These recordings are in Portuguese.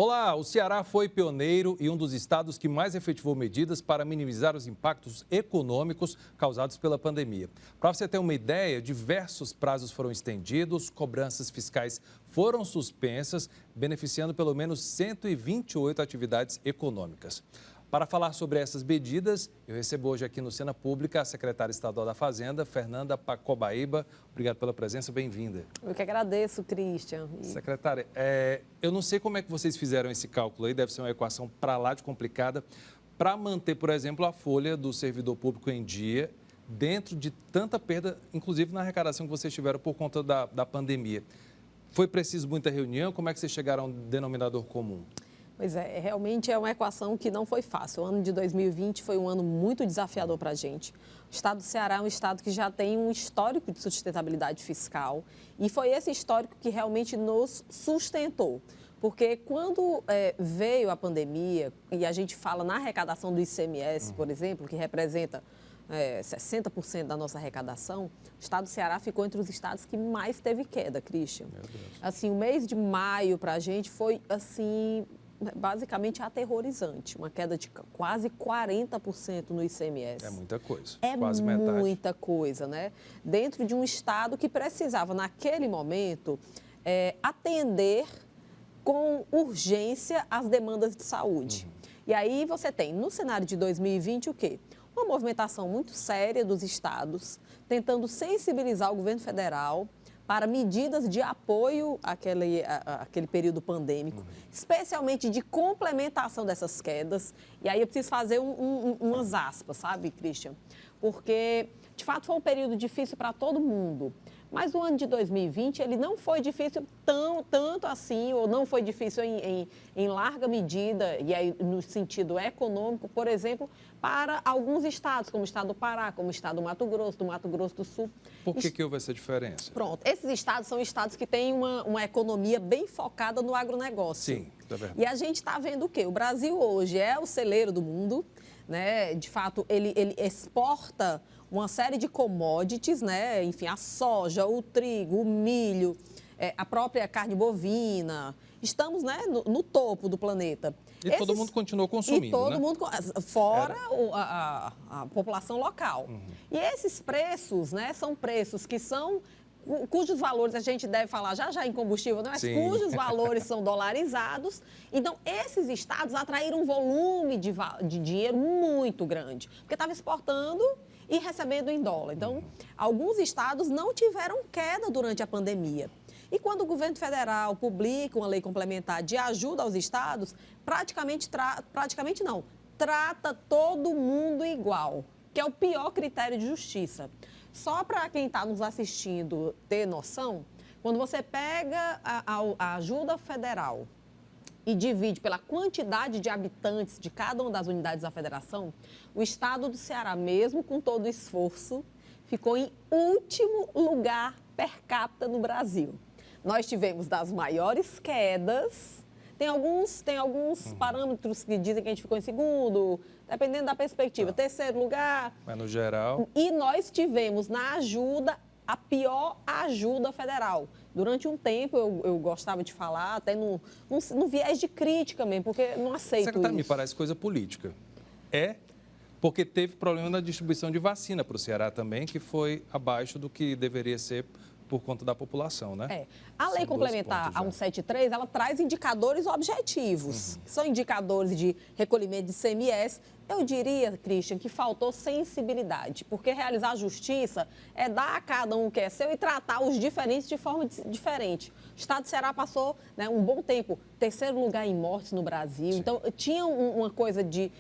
Olá, o Ceará foi pioneiro e um dos estados que mais efetivou medidas para minimizar os impactos econômicos causados pela pandemia. Para você ter uma ideia, diversos prazos foram estendidos, cobranças fiscais foram suspensas, beneficiando pelo menos 128 atividades econômicas. Para falar sobre essas medidas, eu recebo hoje aqui no Cena Pública a secretária estadual da Fazenda, Fernanda Pacobaíba. Obrigado pela presença, bem-vinda. Eu que agradeço, Christian. Secretária, eu não sei como é que vocês fizeram esse cálculo aí, deve ser uma equação para lá de complicada, para manter, por exemplo, a folha do servidor público em dia, dentro de tanta perda, inclusive na arrecadação que vocês tiveram por conta da pandemia. Foi preciso muita reunião? Como é que vocês chegaram a um denominador comum? Pois é, realmente é uma equação que não foi fácil. O ano de 2020 foi um ano muito desafiador para a gente. O estado do Ceará é um estado que já tem um histórico de sustentabilidade fiscal e foi esse histórico que realmente nos sustentou. Porque quando veio a pandemia e a gente fala na arrecadação do ICMS, por exemplo, que representa 60% da nossa arrecadação, o estado do Ceará ficou entre os estados que mais teve queda, Christian. Meu Deus. Assim, o mês de maio para a gente foi, assim, basicamente aterrorizante, uma queda de quase 40% no ICMS. É muita coisa, é quase metade. É muita coisa, né? Dentro de um estado que precisava, naquele momento, atender com urgência as demandas de saúde. E aí você tem, no cenário de 2020, o quê? Uma movimentação muito séria dos estados, tentando sensibilizar o governo federal para medidas de apoio àquele período pandêmico, especialmente de complementação dessas quedas. E aí eu preciso fazer umas aspas, sabe, Christian? Porque, de fato, foi um período difícil para todo mundo. Mas o ano de 2020, ele não foi difícil tanto assim, ou não foi difícil em larga medida, e aí no sentido econômico, por exemplo, para alguns estados, como o estado do Pará, como o estado do Mato Grosso do Sul. Por que houve essa diferença? Pronto, esses estados são estados que têm uma economia bem focada no agronegócio. Sim, é verdade. E a gente está vendo o quê? O Brasil hoje é o celeiro do mundo, né? De fato, ele exporta uma série de commodities, né? Enfim, a soja, o trigo, o milho, a própria carne bovina. Estamos, né, no topo do planeta. E todo mundo continuou consumindo, e todo né? mundo, fora a população local. E esses preços, né, são preços que são cujos valores a gente deve falar já em combustível, né? Mas Sim. cujos valores são dolarizados. Então, esses estados atraíram um volume de dinheiro muito grande, porque estava exportando e recebendo em dólar. Então, alguns estados não tiveram queda durante a pandemia. E quando o governo federal publica uma lei complementar de ajuda aos estados, praticamente não, trata todo mundo igual, que é o pior critério de justiça. Só para quem está nos assistindo ter noção, quando você pega a ajuda federal e divide pela quantidade de habitantes de cada uma das unidades da federação, o estado do Ceará, mesmo com todo o esforço, ficou em último lugar per capita no Brasil. Nós tivemos das maiores quedas, tem alguns parâmetros que dizem que a gente ficou em segundo, dependendo da perspectiva, terceiro lugar. Mas no geral... E nós tivemos na ajuda a pior ajuda federal. Durante um tempo, eu gostava de falar, até no viés de crítica mesmo, porque não aceito Secretário, me isso. parece coisa política. Porque teve problema na distribuição de vacina para o Ceará também, que foi abaixo do que deveria ser por conta da população, né? A lei complementar a 173, ela traz indicadores objetivos. São indicadores de recolhimento de ICMS. Eu diria, Christian, que faltou sensibilidade, porque realizar justiça é dar a cada um o que é seu e tratar os diferentes de forma diferente. O estado do Ceará passou, né, um bom tempo, terceiro lugar em mortes no Brasil. Sim. Então, tinha uma coisa de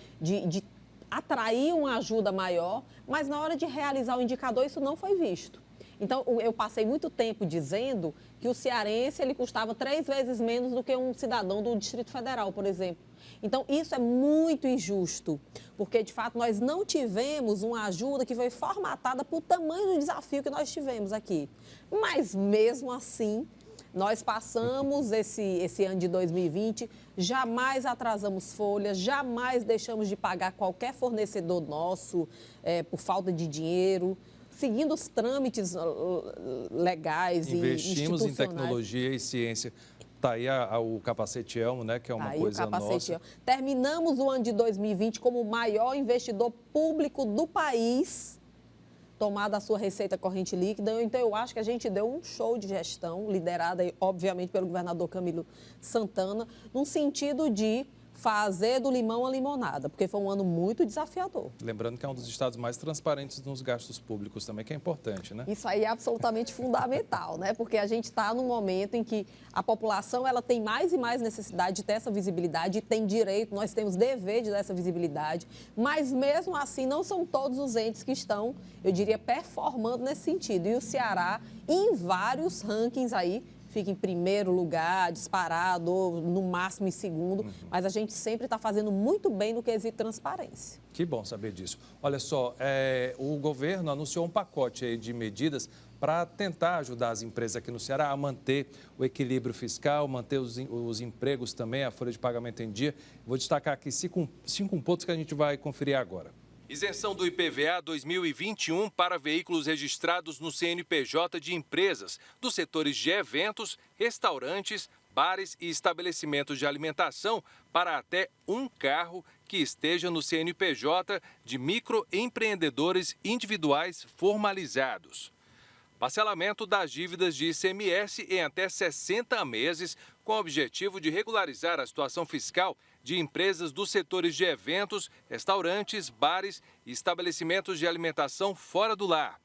atrair uma ajuda maior, mas na hora de realizar o indicador, isso não foi visto. Então, eu passei muito tempo dizendo que o cearense ele custava 3 vezes menos do que um cidadão do Distrito Federal, por exemplo. Então, isso é muito injusto, porque, de fato, nós não tivemos uma ajuda que foi formatada para o tamanho do desafio que nós tivemos aqui. Mas, mesmo assim, nós passamos esse ano de 2020, jamais atrasamos folhas, jamais deixamos de pagar qualquer fornecedor nosso por falta de dinheiro, seguindo os trâmites legais e institucionais. Investimos em tecnologia e ciência. Tá aí o capacete Elmo, né, que é uma coisa nossa. Terminamos o ano de 2020 como o maior investidor público do país, tomada a sua receita corrente líquida. Então, eu acho que a gente deu um show de gestão, liderada, obviamente, pelo governador Camilo Santana, no sentido de fazer do limão a limonada, porque foi um ano muito desafiador. Lembrando que é um dos estados mais transparentes nos gastos públicos também, que é importante, né? Isso aí é absolutamente fundamental, né? Porque a gente está num momento em que a população ela tem mais e mais necessidade de ter essa visibilidade, e tem direito, nós temos dever de dar essa visibilidade, mas mesmo assim não são todos os entes que estão, eu diria, performando nesse sentido. E o Ceará, em vários rankings aí, fica em primeiro lugar, disparado, ou no máximo em segundo, mas a gente sempre está fazendo muito bem no quesito transparência. Que bom saber disso. Olha só, o governo anunciou um pacote aí de medidas para tentar ajudar as empresas aqui no Ceará a manter o equilíbrio fiscal, manter os empregos também, a folha de pagamento em dia. Vou destacar aqui cinco pontos que a gente vai conferir agora. Isenção do IPVA 2021 para veículos registrados no CNPJ de empresas dos setores de eventos, restaurantes, bares e estabelecimentos de alimentação para até um carro que esteja no CNPJ de microempreendedores individuais formalizados. Parcelamento das dívidas de ICMS em até 60 meses, com o objetivo de regularizar a situação fiscal de empresas dos setores de eventos, restaurantes, bares e estabelecimentos de alimentação fora do lar.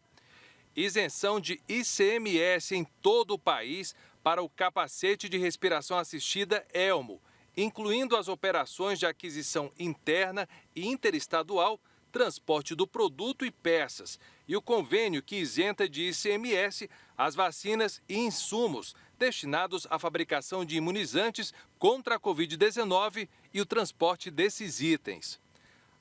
Isenção de ICMS em todo o país para o capacete de respiração assistida Elmo, incluindo as operações de aquisição interna e interestadual, transporte do produto e peças, e o convênio que isenta de ICMS as vacinas e insumos destinados à fabricação de imunizantes contra a Covid-19 e o transporte desses itens.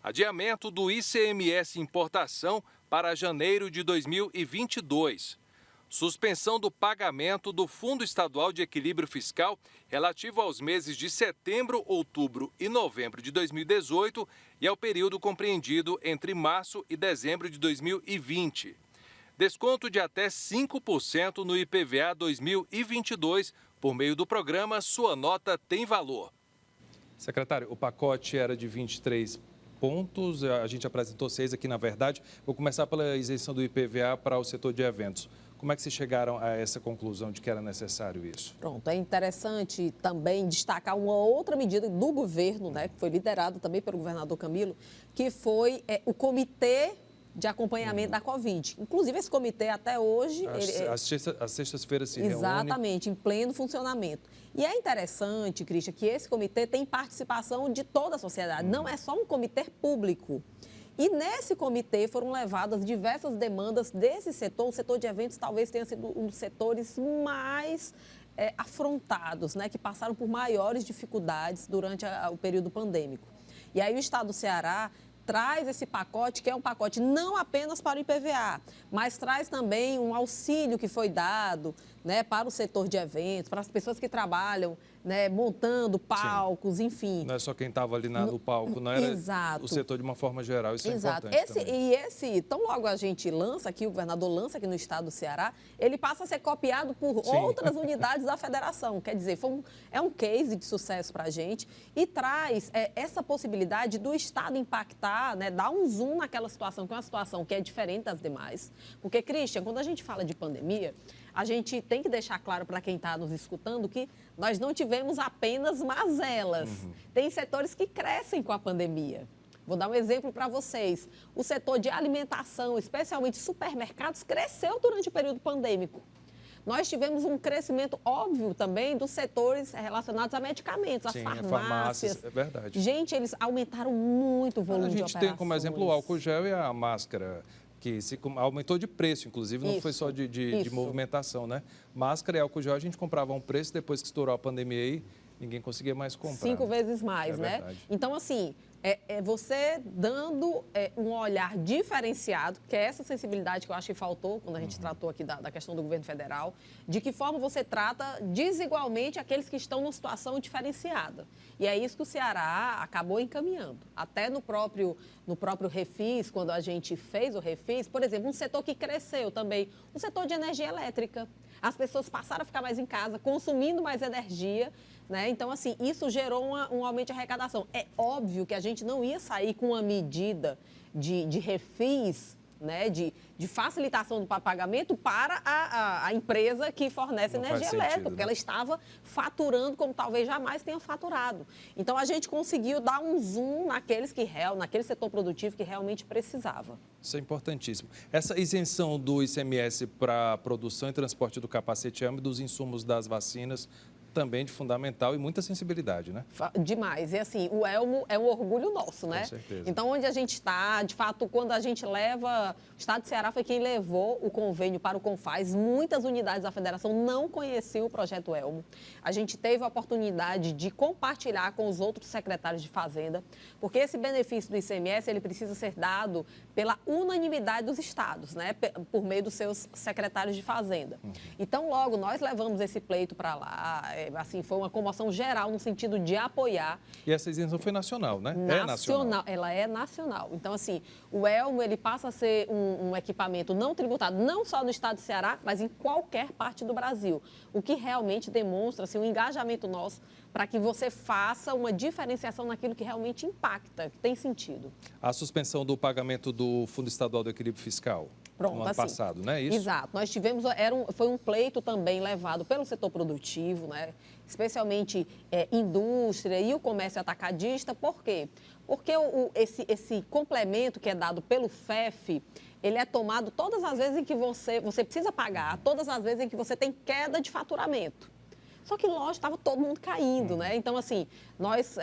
Adiamento do ICMS importação para janeiro de 2022. Suspensão do pagamento do Fundo Estadual de Equilíbrio Fiscal relativo aos meses de setembro, outubro e novembro de 2018 e ao período compreendido entre março e dezembro de 2020. Desconto de até 5% no IPVA 2022 por meio do programa Sua Nota Tem Valor. Secretário, o pacote era de 23 pontos, a gente apresentou 6 aqui na verdade. Vou começar pela isenção do IPVA para o setor de eventos. Como é que vocês chegaram a essa conclusão de que era necessário isso? Pronto, é interessante também destacar uma outra medida do governo, né, que foi liderada também pelo governador Camilo, que foi o Comitê de Acompanhamento da Covid. Inclusive, esse comitê até hoje... Às sextas-feiras se reúne. Exatamente, em pleno funcionamento. E é interessante, Cristian, que esse comitê tem participação de toda a sociedade, não é só um comitê público. E nesse comitê foram levadas diversas demandas desse setor. O setor de eventos talvez tenha sido um dos setores mais afrontados, né, que passaram por maiores dificuldades durante o período pandêmico. E aí o Estado do Ceará traz esse pacote, que é um pacote não apenas para o IPVA, mas traz também um auxílio que foi dado, né, para o setor de eventos, para as pessoas que trabalham, né, montando palcos, sim, enfim. Não é só quem estava ali no palco, não era Exato. O setor de uma forma geral, isso Exato. É importante tão logo a gente lança aqui, o governador lança aqui no estado do Ceará, ele passa a ser copiado por outras unidades da federação. Quer dizer, é um case de sucesso para a gente e traz essa possibilidade do estado impactar, né, dar um zoom naquela situação, que é uma situação que é diferente das demais. Porque, Cristian, quando a gente fala de pandemia, a gente tem que deixar claro para quem está nos escutando que nós não tivemos apenas mazelas. Tem setores que crescem com a pandemia. Vou dar um exemplo para vocês. O setor de alimentação, especialmente supermercados, cresceu durante o período pandêmico. Nós tivemos um crescimento óbvio também dos setores relacionados a medicamentos, Sim, as farmácias. É verdade. Gente, eles aumentaram muito o volume de operações. A gente tem como exemplo o álcool gel e a máscara, que aumentou de preço, inclusive, não foi só de movimentação, né? Máscara e álcool gel a gente comprava a um preço, depois que estourou a pandemia aí, ninguém conseguia mais comprar. 5 vezes mais, né? Verdade. Então, assim, É você dando um olhar diferenciado, que é essa sensibilidade que eu acho que faltou quando a gente tratou aqui da questão do governo federal, de que forma você trata desigualmente aqueles que estão numa situação diferenciada. E é isso que o Ceará acabou encaminhando. Até no próprio Refis, quando a gente fez o Refis, por exemplo, um setor que cresceu também, o setor de energia elétrica. As pessoas passaram a ficar mais em casa, consumindo mais energia, né? Então, assim, isso gerou um aumento de arrecadação. É óbvio que a gente não ia sair com uma medida de refis, né? de facilitação do pagamento para a empresa que fornece energia elétrica, porque ela estava faturando como talvez jamais tenha faturado. Então, a gente conseguiu dar um zoom naquele setor produtivo que realmente precisava. Isso é importantíssimo. Essa isenção do ICMS para produção e transporte do capacete AMB, dos insumos das vacinas, também de fundamental e muita sensibilidade, né? Demais. E assim, o Elmo é um orgulho nosso, né? Com certeza. Então, onde a gente está, de fato, quando a gente leva... O Estado de Ceará foi quem levou o convênio para o Confaz. Muitas unidades da federação não conheciam o projeto Elmo. A gente teve a oportunidade de compartilhar com os outros secretários de Fazenda, porque esse benefício do ICMS, ele precisa ser dado pela unanimidade dos estados, né? Por meio dos seus secretários de Fazenda. Então, logo, nós levamos esse pleito para lá. Assim, foi uma comoção geral no sentido de apoiar. E essa isenção foi nacional, né? É nacional. Ela é nacional. Então, assim, o Elmo, ele passa a ser um equipamento não tributado, não só no estado do Ceará, mas em qualquer parte do Brasil. O que realmente demonstra, assim, um engajamento nosso para que você faça uma diferenciação naquilo que realmente impacta, que tem sentido. A suspensão do pagamento do Fundo Estadual do Equilíbrio Fiscal. Pronto, no ano assim, passado, não é isso? Exato. Nós tivemos, foi um pleito também levado pelo setor produtivo, né? Especialmente indústria e o comércio atacadista. Por quê? Porque esse complemento que é dado pelo FEF, ele é tomado todas as vezes em que você precisa pagar, todas as vezes em que você tem queda de faturamento. Só que, lógico, estava todo mundo caindo, né? Então, assim, nós,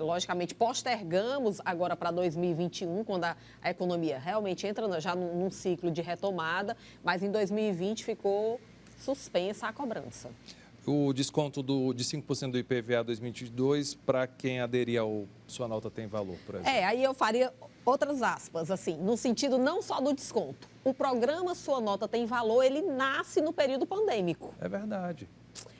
logicamente, postergamos agora para 2021, quando a economia realmente entra já num ciclo de retomada, mas em 2020 ficou suspensa a cobrança. O desconto de 5% do IPVA 2022, para quem aderir ao Sua Nota Tem Valor, por exemplo. Aí eu faria outras aspas, assim, no sentido não só do desconto. O programa Sua Nota Tem Valor, ele nasce no período pandêmico. É verdade.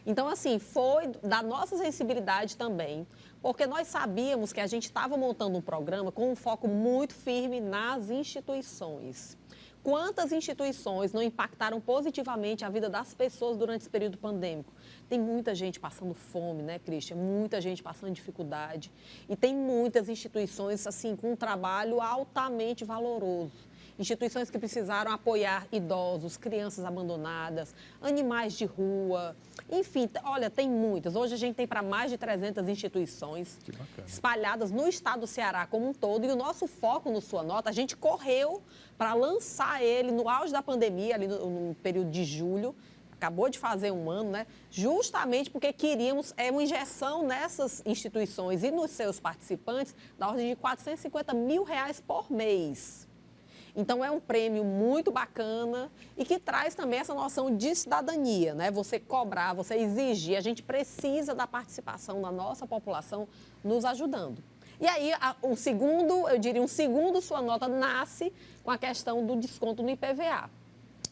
Então, assim, foi da nossa sensibilidade também, porque nós sabíamos que a gente estava montando um programa com um foco muito firme nas instituições. Quantas instituições não impactaram positivamente a vida das pessoas durante esse período pandêmico? Tem muita gente passando fome, né, Christian? Muita gente passando dificuldade. E tem muitas instituições, assim, com um trabalho altamente valoroso. Instituições que precisaram apoiar idosos, crianças abandonadas, animais de rua, enfim, olha, tem muitas. Hoje a gente tem para mais de 300 instituições espalhadas no estado do Ceará como um todo. E o nosso foco no Sua Nota, a gente correu para lançar ele no auge da pandemia, ali no período de julho. Acabou de fazer um ano, né? Justamente porque queríamos uma injeção nessas instituições e nos seus participantes da ordem de R$450 mil por mês. Então, é um prêmio muito bacana e que traz também essa noção de cidadania, né? Você cobrar, você exigir, a gente precisa da participação da nossa população nos ajudando. E aí, um segundo Sua Nota nasce com a questão do desconto no IPVA.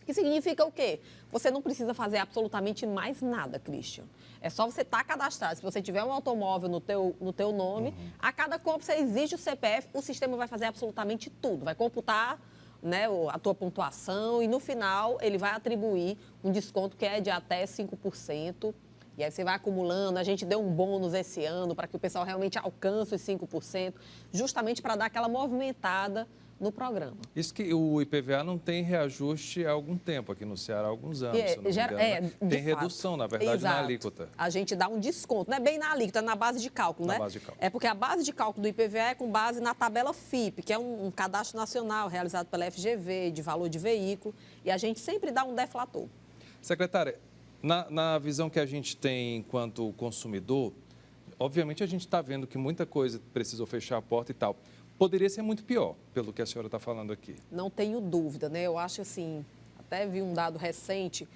Que significa o quê? Você não precisa fazer absolutamente mais nada, Christian. É só você estar cadastrado. Se você tiver um automóvel no teu nome, a cada compra você exige o CPF, o sistema vai fazer absolutamente tudo. Vai computar, né, a tua pontuação e, no final, ele vai atribuir um desconto que é de até 5%. E aí você vai acumulando. A gente deu um bônus esse ano para que o pessoal realmente alcance os 5%, justamente para dar aquela movimentada no programa. Isso que o IPVA não tem reajuste há algum tempo aqui no Ceará, há alguns anos, se não me engano, né? Tem redução, na verdade, Exato. na alíquota. A gente dá um desconto, não é bem na alíquota, é na base de cálculo, né? Na base de cálculo. É porque a base de cálculo do IPVA é com base na tabela FIP, que é um cadastro nacional realizado pela FGV, de valor de veículo, e a gente sempre dá um deflator. Secretária, na visão que a gente tem enquanto consumidor, obviamente a gente está vendo que muita coisa precisou fechar a porta e tal. Poderia ser muito pior, pelo que a senhora está falando aqui. Não tenho dúvida, né? Eu acho assim, até vi um dado recente,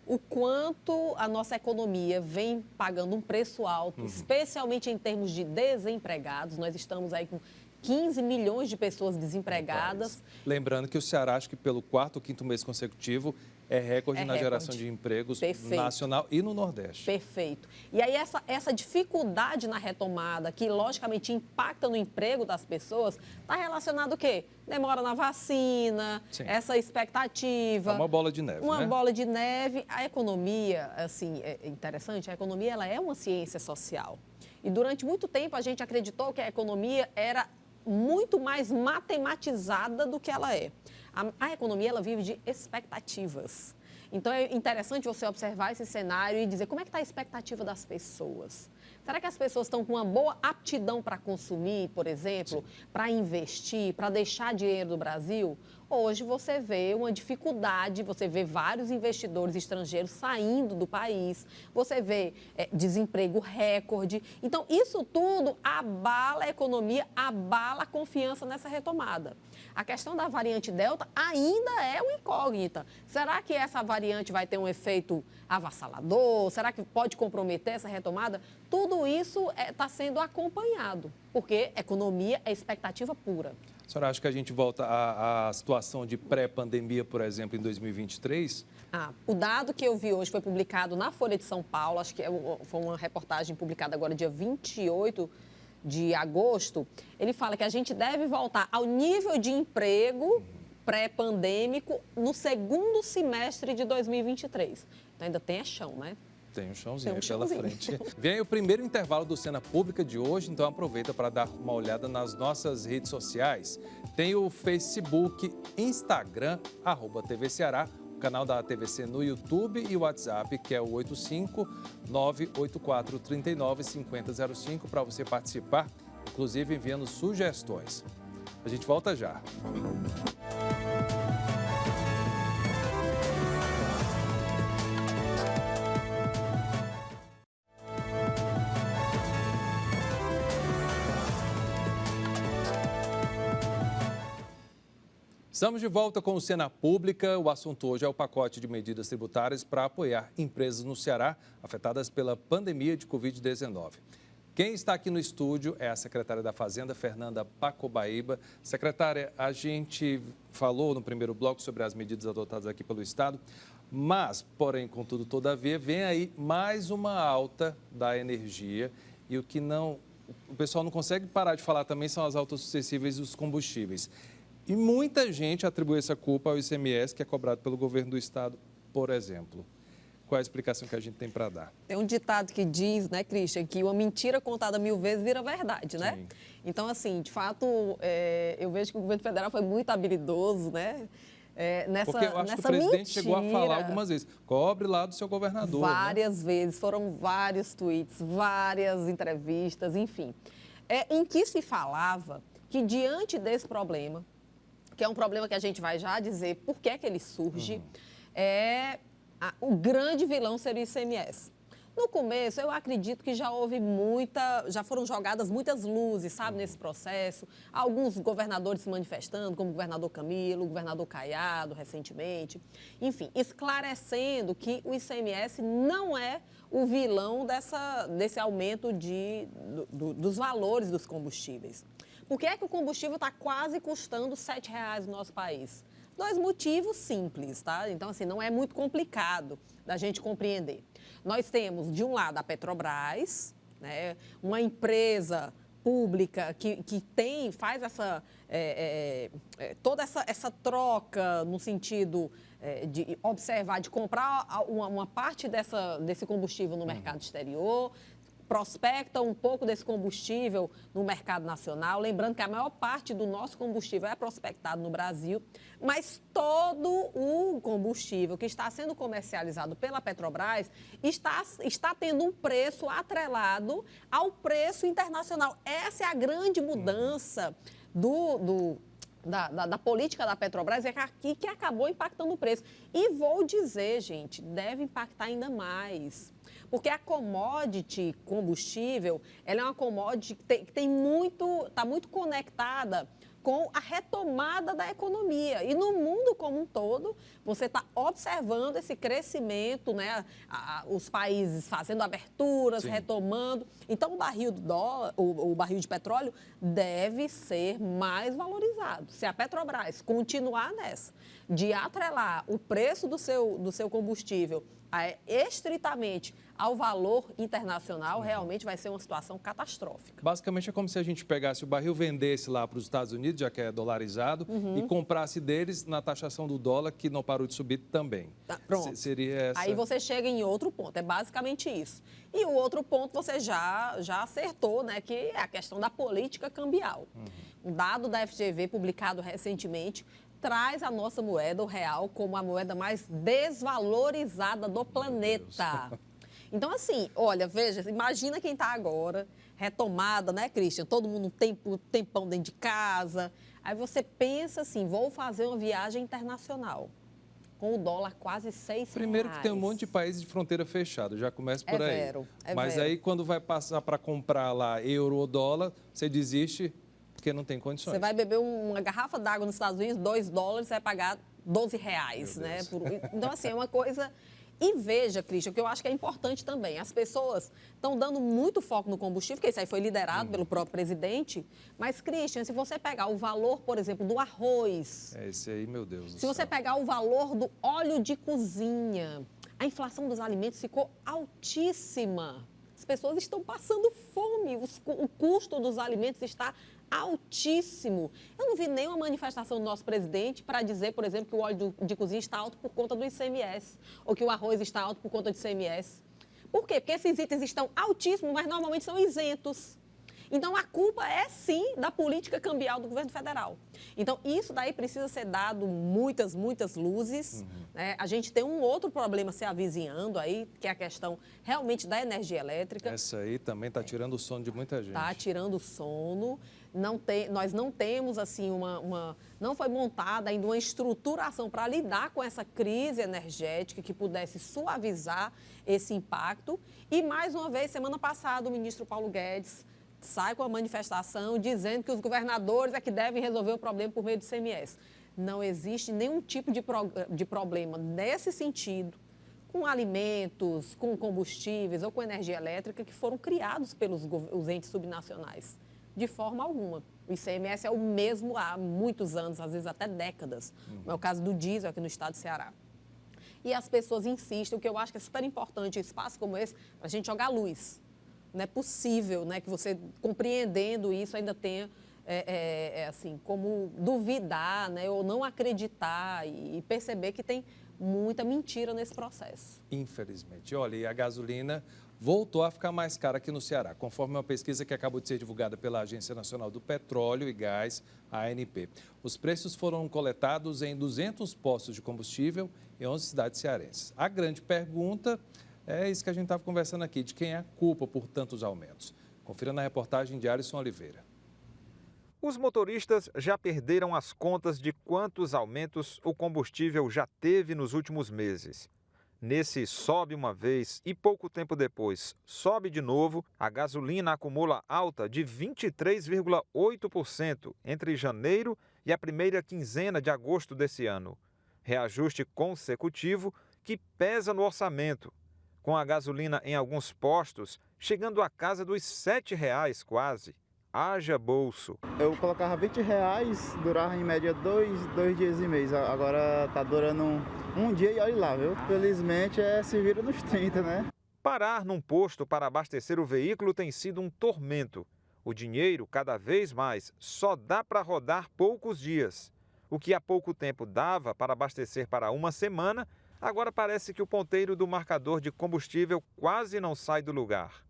o quanto a nossa economia vem pagando um preço alto, especialmente em termos de desempregados. Nós estamos aí com 15 milhões de pessoas desempregadas. Lembrando que o Ceará, acho que pelo 4º ou 5º mês consecutivo, é recorde na geração de empregos nacional e no Nordeste. Perfeito. E aí essa dificuldade na retomada, que logicamente impacta no emprego das pessoas, está relacionado o quê? Demora na vacina, essa expectativa. É uma bola de neve, Uma bola de neve. A economia, assim, é interessante, a economia ela é uma ciência social. E durante muito tempo a gente acreditou que a economia era muito mais matematizada do que ela é. A economia, ela vive de expectativas. Então, é interessante você observar esse cenário e dizer como é que está a expectativa das pessoas. Será que as pessoas estão com uma boa aptidão para consumir, por exemplo, para investir, para deixar dinheiro do Brasil? Hoje você vê uma dificuldade, você vê vários investidores estrangeiros saindo do país, você vê desemprego recorde. Então, isso tudo abala a economia, abala a confiança nessa retomada. A questão da variante Delta ainda é uma incógnita. Será que essa variante vai ter um efeito avassalador? Será que pode comprometer essa retomada? Tudo isso está sendo acompanhado, porque economia é expectativa pura. A senhora acha que a gente volta à situação de pré-pandemia, por exemplo, em 2023? O dado que eu vi hoje foi publicado na Folha de São Paulo, acho que foi uma reportagem publicada agora dia 28 de agosto. Ele fala que a gente deve voltar ao nível de emprego pré-pandêmico no segundo semestre de 2023. Então ainda tem chão, né? Tem um chãozinho pela frente. Vem aí o primeiro intervalo do Cena Pública de hoje, então aproveita para dar uma olhada nas nossas redes sociais. Tem o Facebook, Instagram, @TV Ceará, o canal da TVC no YouTube e o WhatsApp, que é o 85-984-39-5005, para você participar, inclusive enviando sugestões. A gente volta já. Estamos de volta com o Cena Pública. O assunto hoje é o pacote de medidas tributárias para apoiar empresas no Ceará afetadas pela pandemia de Covid-19. Quem está aqui no estúdio é a secretária da Fazenda, Fernanda Pacobaíba. Secretária, a gente falou no primeiro bloco sobre as medidas adotadas aqui pelo Estado, mas, porém, contudo, todavia, vem aí mais uma alta da energia e o pessoal não consegue parar de falar também são as altas sucessivas dos combustíveis. E muita gente atribui essa culpa ao ICMS, que é cobrado pelo governo do Estado, por exemplo. Qual é a explicação que a gente tem para dar? Tem um ditado que diz, né, Christian, que uma mentira contada 1000 vezes vira verdade, né? Sim. Então, assim, de fato, eu vejo que o governo federal foi muito habilidoso, né? Porque eu acho que o presidente chegou a falar algumas vezes, cobre lá do seu governador. Várias vezes, foram vários tweets, várias entrevistas, enfim. Em que se falava que diante desse problema, que é um problema que a gente vai já dizer por que é que ele surge, o grande vilão seria o ICMS. No começo, eu acredito que já foram jogadas muitas luzes, sabe, nesse processo. Alguns governadores se manifestando, como o governador Camilo, o governador Caiado, recentemente. Enfim, esclarecendo que o ICMS não é o vilão desse aumento dos valores dos combustíveis. Por que é que o combustível está quase custando R$ 7,00 no nosso país? 2 motivos simples, tá? Então, assim, não é muito complicado da gente compreender. Nós temos, de um lado, a Petrobras, né, uma empresa pública que faz toda essa troca no sentido de observar, de comprar uma parte desse combustível no mercado exterior, prospecta um pouco desse combustível no mercado nacional. Lembrando que a maior parte do nosso combustível é prospectado no Brasil, mas todo o combustível que está sendo comercializado pela Petrobras está tendo um preço atrelado ao preço internacional. Essa é a grande mudança da política da Petrobras, que acabou impactando o preço. E vou dizer, gente, deve impactar ainda mais. Porque a commodity combustível, ela é uma commodity que tem muito está muito conectada com a retomada da economia. E no mundo como um todo, você está observando esse crescimento, né? Os países fazendo aberturas, Sim. retomando. Então, o barril do dólar, o barril de petróleo deve ser mais valorizado. Se a Petrobras continuar nessa, de atrelar o preço do seu combustível estritamente ao valor internacional, realmente vai ser uma situação catastrófica. Basicamente é como se a gente pegasse o barril, vendesse lá para os Estados Unidos, já que é dolarizado, e comprasse deles na taxação do dólar, que não parou de subir também. Tá, pronto. Seria essa... Aí você chega em outro ponto, é basicamente isso. E o outro ponto você já acertou, né, que é a questão da política cambial. Um dado da FGV publicado recentemente traz a nossa moeda, o real, como a moeda mais desvalorizada do planeta. Então, assim, olha, veja, imagina quem está agora, retomada, né, Christian? Todo mundo tempão dentro de casa. Aí você pensa assim, vou fazer uma viagem internacional com o dólar quase R$6. Primeiro que tem um monte de países de fronteira fechada, já começa por aí. Mas vero. aí quando vai passar para comprar lá euro ou dólar, você desiste porque não tem condições. Você vai beber uma garrafa d'água nos Estados Unidos, $2, você vai pagar R$12, né? Então, assim, é uma coisa... E veja, Christian, que eu acho que é importante também. As pessoas estão dando muito foco no combustível, porque isso aí foi liderado pelo próprio presidente. Mas, Christian, se você pegar o valor, por exemplo, do arroz... Esse aí, meu Deus do Se céu. você pegar o valor do óleo de cozinha, a inflação dos alimentos ficou altíssima. As pessoas estão passando fome, o custo dos alimentos está altíssimo. Eu não vi nenhuma manifestação do nosso presidente para dizer, por exemplo, que o óleo de cozinha está alto por conta do ICMS, ou que o arroz está alto por conta do ICMS. Por quê? Porque esses itens estão altíssimos, mas normalmente são isentos. Então, a culpa é, sim, da política cambial do governo federal. Então, isso daí precisa ser dado muitas luzes. Né? A gente tem um outro problema se avizinhando aí, que é a questão realmente da energia elétrica. Essa aí também está tirando o sono de muita gente. Está tirando o sono. Nós não temos, assim, não foi montada ainda uma estruturação para lidar com essa crise energética que pudesse suavizar esse impacto. E, mais uma vez, semana passada, o ministro Paulo Guedes sai com a manifestação dizendo que os governadores é que devem resolver o problema por meio do ICMS. Não existe nenhum tipo de problema nesse sentido com alimentos, com combustíveis ou com energia elétrica que foram criados pelos os entes subnacionais. De forma alguma. O ICMS é o mesmo há muitos anos, às vezes até décadas. É o caso do diesel aqui no estado do Ceará. E as pessoas insistem, o que eu acho que é super importante, um espaço como esse, para a gente jogar luz. Não é possível, né, que você, compreendendo isso, ainda tenha, assim, como duvidar, né, ou não acreditar e perceber que tem muita mentira nesse processo. Infelizmente. Olha, e a gasolina voltou a ficar mais cara aqui no Ceará, conforme uma pesquisa que acabou de ser divulgada pela Agência Nacional do Petróleo e Gás, a ANP. Os preços foram coletados em 200 postos de combustível em 11 cidades cearenses. A grande pergunta é isso que a gente estava conversando aqui, de quem é a culpa por tantos aumentos. Confira na reportagem de Alisson Oliveira. Os motoristas já perderam as contas de quantos aumentos o combustível já teve nos últimos meses. Nesse sobe uma vez e pouco tempo depois sobe de novo, a gasolina acumula alta de 23,8% entre janeiro e a primeira quinzena de agosto desse ano. Reajuste consecutivo que pesa no orçamento, com a gasolina em alguns postos chegando à casa dos R$7 quase. Haja bolso. Eu colocava R$20, durava em média dois dias e meio. Agora tá durando um dia e olha lá, viu? Felizmente se vira nos 30, né? Parar num posto para abastecer o veículo tem sido um tormento. O dinheiro, cada vez mais, só dá para rodar poucos dias. O que há pouco tempo dava para abastecer para uma semana, agora parece que o ponteiro do marcador de combustível quase não sai do lugar.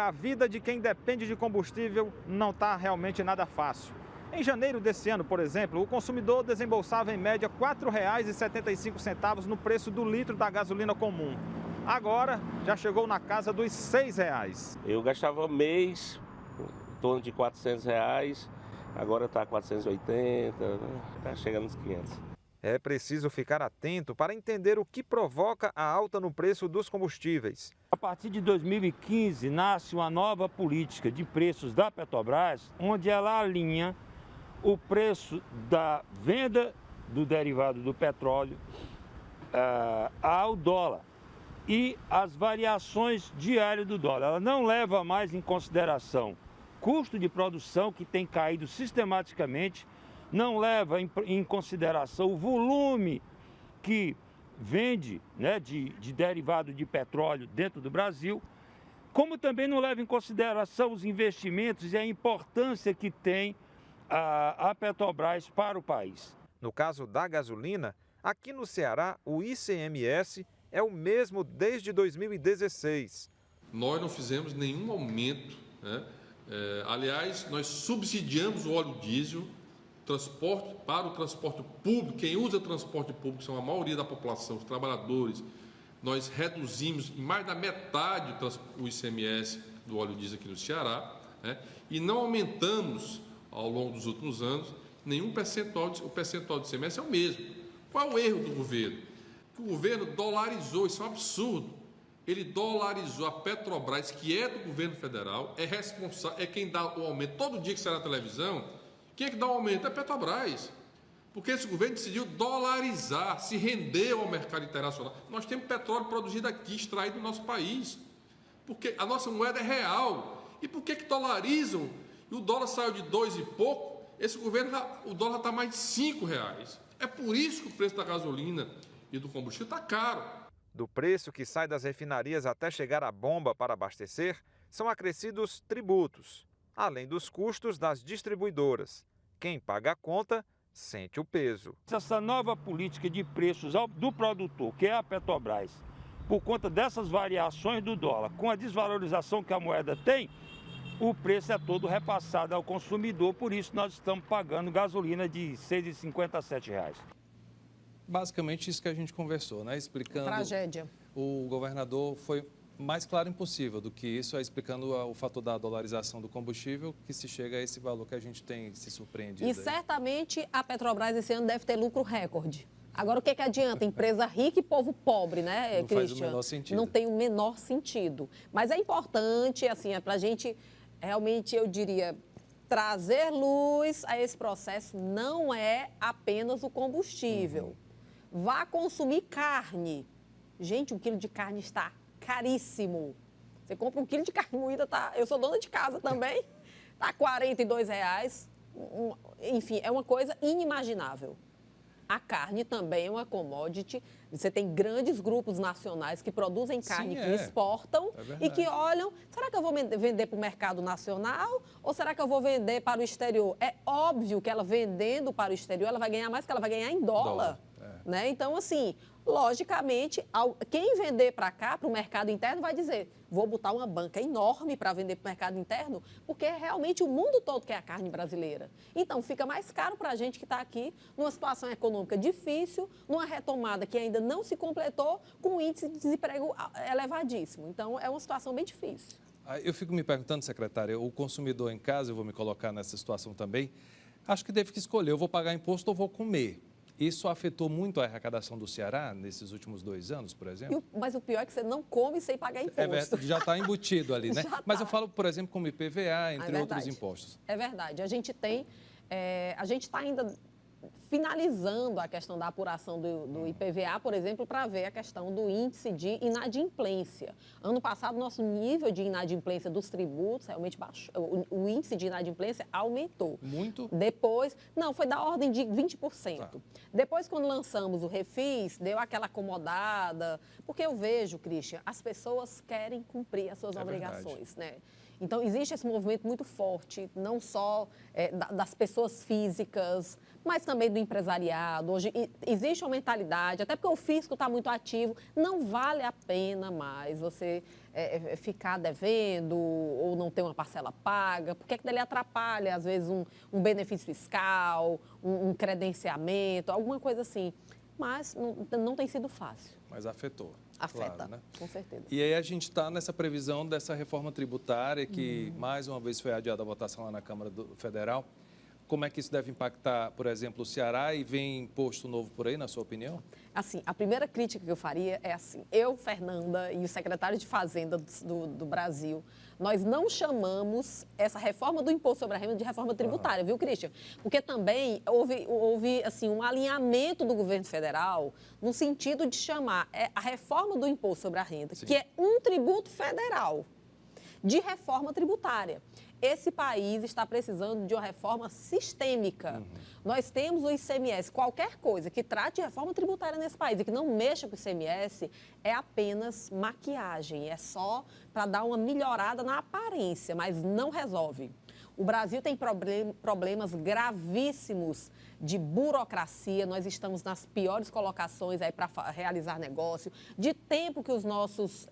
A vida de quem depende de combustível não está realmente nada fácil. Em janeiro desse ano, por exemplo, o consumidor desembolsava em média R$ 4,75 no preço do litro da gasolina comum. Agora já chegou na casa dos R$6. Eu gastava mês em torno de R$400, agora está R$480, está chegando nos R$500. É preciso ficar atento para entender o que provoca a alta no preço dos combustíveis. A partir de 2015, nasce uma nova política de preços da Petrobras, onde ela alinha o preço da venda do derivado do petróleo ao dólar e as variações diárias do dólar. Ela não leva mais em consideração custo de produção, que tem caído sistematicamente, não leva em consideração o volume que vende, né, de derivado de petróleo dentro do Brasil, como também não leva em consideração os investimentos e a importância que tem a Petrobras para o país. No caso da gasolina, aqui no Ceará, o ICMS é o mesmo desde 2016. Nós não fizemos nenhum aumento, né? Aliás, nós subsidiamos o óleo diesel, transporte para o transporte público. Quem usa transporte público são a maioria da população, os trabalhadores. Nós reduzimos em mais da metade o ICMS do óleo diesel aqui no Ceará, né? E não aumentamos ao longo dos últimos anos nenhum percentual. O percentual do ICMS é o mesmo. Qual é o erro do governo? Que o governo dolarizou, isso é um absurdo. Ele dolarizou a Petrobras, que é do governo federal, é responsável, é quem dá o aumento. Todo dia que sai na televisão, quem é que dá o aumento? É a Petrobras. Porque esse governo decidiu dolarizar, se rendeu ao mercado internacional. Nós temos petróleo produzido aqui, extraído do nosso país. Porque a nossa moeda é real. E por que dolarizam? E o dólar saiu de 2 e pouco, esse governo, o dólar está mais de R$5. É por isso que o preço da gasolina e do combustível está caro. Do preço que sai das refinarias até chegar à bomba para abastecer, são acrescidos tributos, além dos custos das distribuidoras. Quem paga a conta sente o peso. Essa nova política de preços do produtor, que é a Petrobras, por conta dessas variações do dólar, com a desvalorização que a moeda tem, o preço é todo repassado ao consumidor, por isso nós estamos pagando gasolina de R$ 6,50 a R$ 7,00. Basicamente isso que a gente conversou, né? Explicando... Tragédia. O governador foi mais claro impossível do que isso, explicando o fator da dolarização do combustível, que se chega a esse valor que a gente tem se surpreendido. E certamente a Petrobras esse ano deve ter lucro recorde. Agora, o que adianta? Empresa rica e povo pobre, né, Não Christian? faz o menor sentido. Não tem o menor sentido. Mas é importante, assim, para a gente, realmente, eu diria, trazer luz a esse processo. Não é apenas o combustível. Vá consumir carne. Gente, 1 quilo de carne está caríssimo. Você compra 1 quilo de carne moída, tá? Eu sou dona de casa também, tá R$ 42,00. Enfim, é uma coisa inimaginável. A carne também é uma commodity. Você tem grandes grupos nacionais que produzem carne, que exportam e que olham, será que eu vou vender para o mercado nacional ou será que eu vou vender para o exterior? É óbvio que ela vendendo para o exterior, ela vai ganhar mais, que ela vai ganhar em dólar. Né? Então, assim, logicamente, quem vender para cá, para o mercado interno, vai dizer, vou botar uma banca enorme para vender para o mercado interno, porque realmente o mundo todo quer a carne brasileira. Então, fica mais caro para a gente que está aqui, numa situação econômica difícil, numa retomada que ainda não se completou, com um índice de desemprego elevadíssimo. Então, é uma situação bem difícil. Eu fico me perguntando, secretária, o consumidor em casa, eu vou me colocar nessa situação também, acho que deve que escolher, eu vou pagar imposto ou vou comer. Isso afetou muito a arrecadação do Ceará nesses últimos 2 anos, por exemplo? Mas o pior é que você não come sem pagar imposto. É verdade, já está embutido ali, né? Mas eu falo, por exemplo, como IPVA, entre outros impostos. É verdade. A gente está ainda finalizando a questão da apuração do IPVA, por exemplo, para ver a questão do índice de inadimplência. Ano passado, nosso nível de inadimplência dos tributos realmente baixou. O índice de inadimplência aumentou. Muito? Depois, não, foi da ordem de 20%. Tá. Depois, quando lançamos o Refis, deu aquela acomodada, porque eu vejo, Christian, as pessoas querem cumprir as suas obrigações, né? Então, existe esse movimento muito forte, não só das pessoas físicas, mas também do empresariado. Hoje existe uma mentalidade, até porque o fisco está muito ativo, não vale a pena mais você ficar devendo ou não ter uma parcela paga, porque é que dali atrapalha, às vezes, um benefício fiscal, um credenciamento, alguma coisa assim. Mas não tem sido fácil. Mas afetou. Afeta, claro, né? Com certeza. E aí a gente está nessa previsão dessa reforma tributária que, mais uma vez, foi adiada a votação lá na Câmara Federal. como é que isso deve impactar, por exemplo, o Ceará e vem imposto novo por aí, na sua opinião? Assim, a primeira crítica que eu faria é assim, eu, Fernanda, e o secretário de Fazenda do Brasil, nós não chamamos essa reforma do imposto sobre a renda de reforma tributária, viu, Christian? Porque também houve assim, um alinhamento do governo federal no sentido de chamar a reforma do imposto sobre a renda, que é um tributo federal, de reforma tributária. Esse país está precisando de uma reforma sistêmica. Nós temos o ICMS. Qualquer coisa que trate de reforma tributária nesse país e que não mexa com o ICMS é apenas maquiagem. É só para dar uma melhorada na aparência, mas não resolve. O Brasil tem problemas gravíssimos de burocracia. Nós estamos nas piores colocações aí para realizar negócio, de tempo que os nossos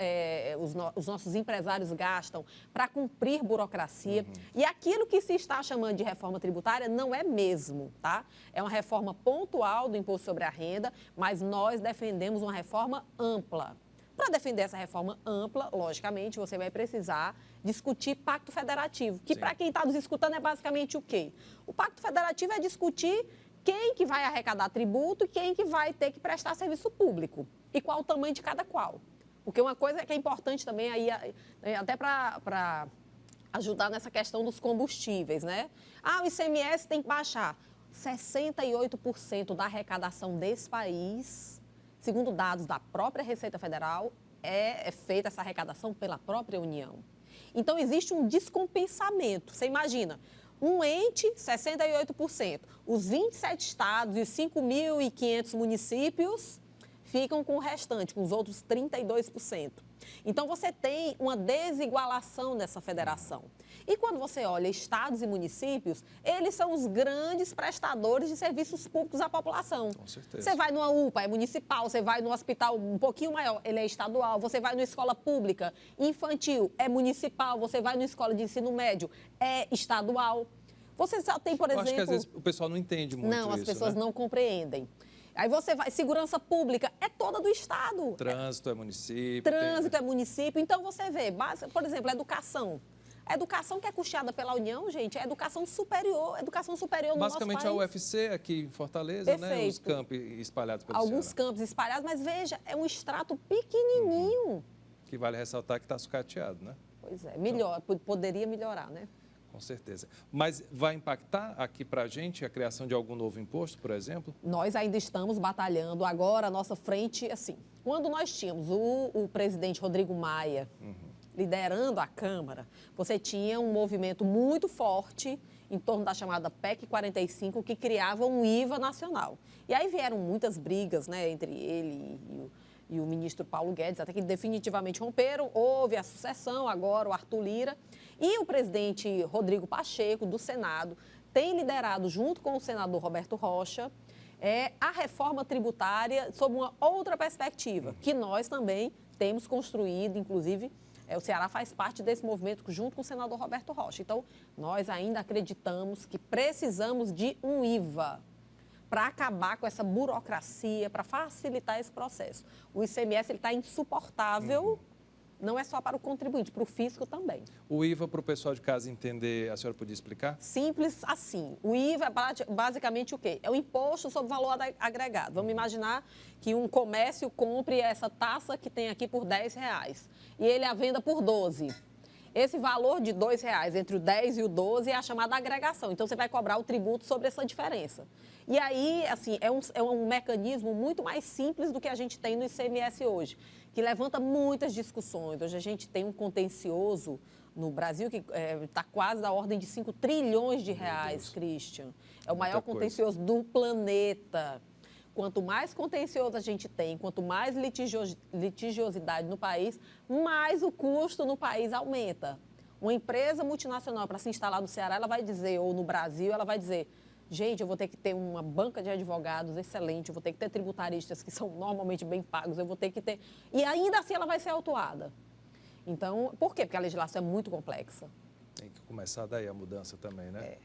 empresários gastam para cumprir burocracia. E aquilo que se está chamando de reforma tributária não é mesmo, tá? É uma reforma pontual do imposto sobre a renda, mas nós defendemos uma reforma ampla. Para defender essa reforma ampla, logicamente, você vai precisar discutir pacto federativo, que para quem está nos escutando é basicamente o quê? O pacto federativo é discutir quem que vai arrecadar tributo e quem que vai ter que prestar serviço público e qual o tamanho de cada qual. Porque uma coisa que é importante também, aí, até para ajudar nessa questão dos combustíveis, né? O ICMS tem que baixar. 68% da arrecadação desse país, segundo dados da própria Receita Federal, é feita essa arrecadação pela própria União. Então, existe um descompensamento. Você imagina, um ente, 68%. Os 27 estados e os 5.500 municípios ficam com o restante, com os outros 32%. Então, você tem uma desigualação nessa federação. E quando você olha estados e municípios, eles são os grandes prestadores de serviços públicos à população. Com certeza. Você vai numa UPA, é municipal, você vai num hospital um pouquinho maior, ele é estadual, você vai numa escola pública infantil, é municipal, você vai numa escola de ensino médio, é estadual. Você só tem, por exemplo... Eu acho que às vezes o pessoal não entende muito isso, Não, as pessoas né? não compreendem. Aí você vai, segurança pública é toda do Estado. Trânsito é município. Trânsito é município. Então você vê, por exemplo, educação. A educação que é custeada pela União, gente, é educação superior no nosso país. Basicamente a UFC aqui em Fortaleza, Perfeito. né? Os campos espalhados pelo Alguns Ceará. campos espalhados, mas veja, é um extrato pequenininho. Que vale ressaltar que está sucateado, né? Pois é, poderia melhorar, né? Com certeza. Mas vai impactar aqui para a gente a criação de algum novo imposto, por exemplo? Nós ainda estamos batalhando. Agora, a nossa frente, assim, quando nós tínhamos o presidente Rodrigo Maia liderando a Câmara, você tinha um movimento muito forte em torno da chamada PEC 45, que criava um IVA nacional. E aí vieram muitas brigas, né, entre ele e o ministro Paulo Guedes, até que definitivamente romperam. Houve a sucessão, agora o Arthur Lira. E o presidente Rodrigo Pacheco, do Senado, tem liderado, junto com o senador Roberto Rocha, a reforma tributária sob uma outra perspectiva, que nós também temos construído, inclusive, o Ceará faz parte desse movimento junto com o senador Roberto Rocha. Então, nós ainda acreditamos que precisamos de um IVA para acabar com essa burocracia, para facilitar esse processo. O ICMS está insuportável, não é só para o contribuinte, para o fisco também. O IVA, para o pessoal de casa entender, a senhora podia explicar? Simples assim. O IVA é basicamente o quê? É o imposto sobre valor agregado. Vamos imaginar que um comércio compre essa taça que tem aqui por R$10 e ele a venda por 12. Esse valor de R$2, entre o 10 e o 12, é a chamada agregação. Então, você vai cobrar o tributo sobre essa diferença. E aí, assim, é um mecanismo muito mais simples do que a gente tem no ICMS hoje, que levanta muitas discussões. Hoje a gente tem um contencioso no Brasil que está quase da ordem de 5 trilhões de reais, Christian. É o maior contencioso do planeta. Quanto mais contencioso a gente tem, quanto mais litigiosidade no país, mais o custo no país aumenta. Uma empresa multinacional, para se instalar no Ceará, ela vai dizer, ou no Brasil, ela vai dizer, gente, eu vou ter que ter uma banca de advogados excelente, eu vou ter que ter tributaristas que são normalmente bem pagos, eu vou ter que ter... E ainda assim ela vai ser autuada. Então, por quê? Porque a legislação é muito complexa. Tem que começar daí a mudança também, né?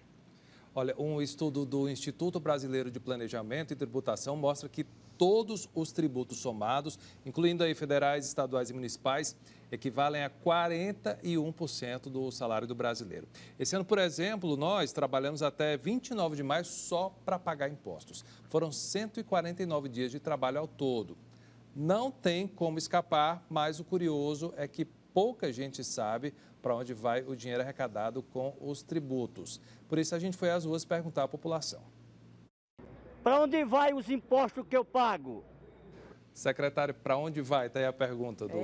Olha, um estudo do Instituto Brasileiro de Planejamento e Tributação mostra que todos os tributos somados, incluindo aí federais, estaduais e municipais, equivalem a 41% do salário do brasileiro. Esse ano, por exemplo, nós trabalhamos até 29 de maio só para pagar impostos. Foram 149 dias de trabalho ao todo. Não tem como escapar, mas o curioso é que pouca gente sabe para onde vai o dinheiro arrecadado com os tributos. Por isso, a gente foi às ruas perguntar à população. Para onde vai os impostos que eu pago? Secretário, para onde vai? Está aí a pergunta do